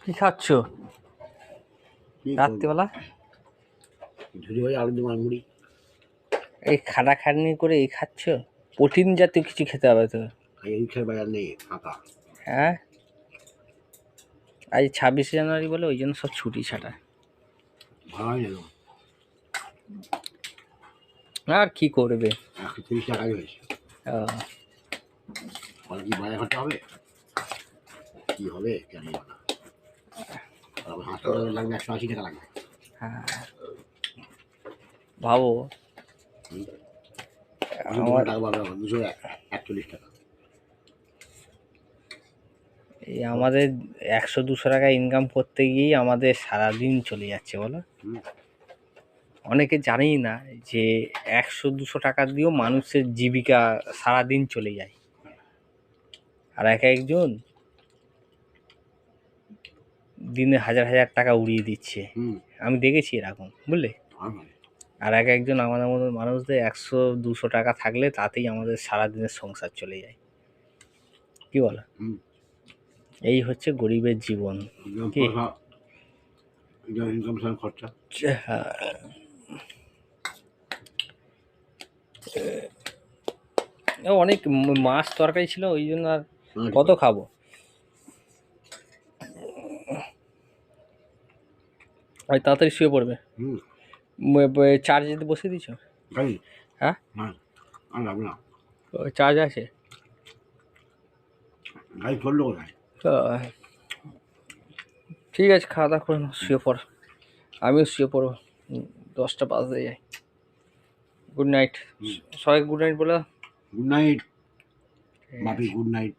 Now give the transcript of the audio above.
কি খাচ্ছ রাত্রিবেলা? ঝুড়ি ভাই আলু দিয়ে মুড়ি। এই খাটাখাটনি করে এই খাচ্ছ? প্রোটিন জাতীয় কিছু খেতে হবে তো। এই খেয়ে বাজার নেই, ফাঁকা। হ্যাঁ, আজ 26শে জানুয়ারি বলে ওই জন্য সব ছুটি ছাটা। ভালো হয় না, আর কি করবে? 130 টাকাই হয়েছে। কি বাজার করতে হবে, কি হবে কেন না। হাসপাতালে লাগবে 180 টাকা লাগবে। হ্যাঁ, ভাবো টাকা পাবে 241 টাকা। এই আমাদের 100-200 টাকা ইনকাম করতে গিয়েই আমাদের সারাদিন চলে যাচ্ছে বলো। অনেকে জানেই না যে 100-200 টাকা দিয়েও মানুষের জীবিকা সারাদিন চলে যায়। আর এক একজন দিনে হাজার হাজার টাকা উড়িয়ে দিচ্ছে, আমি দেখেছি এরকম, বুঝলে। আর এক একজন আমাদের মতো মানুষদের 100-200 টাকা থাকলে তাতেই আমাদের সারাদিনের সংসার চলে যায়। কি বলো? এই হচ্ছে গরিবের জীবন। কি খরচা। অনেক মাছ তরকারি ছিল ওই জন্য আর কত খাবো। ওই তাড়াতাড়ি শুয়ে পড়বে। চার্জ দিতে বসিয়ে দিচ্ছ? হ্যাঁ, চার্জ আছে। ঠিক আছে, খাওয়া দাওয়া করে শুয়ে পড়। আমিও শুয়ে পড়বো, 10টা বাজতে যায়। গুড নাইট সবাই, গুড নাইট বলে। গুড নাইট বাপি, গুড নাইট।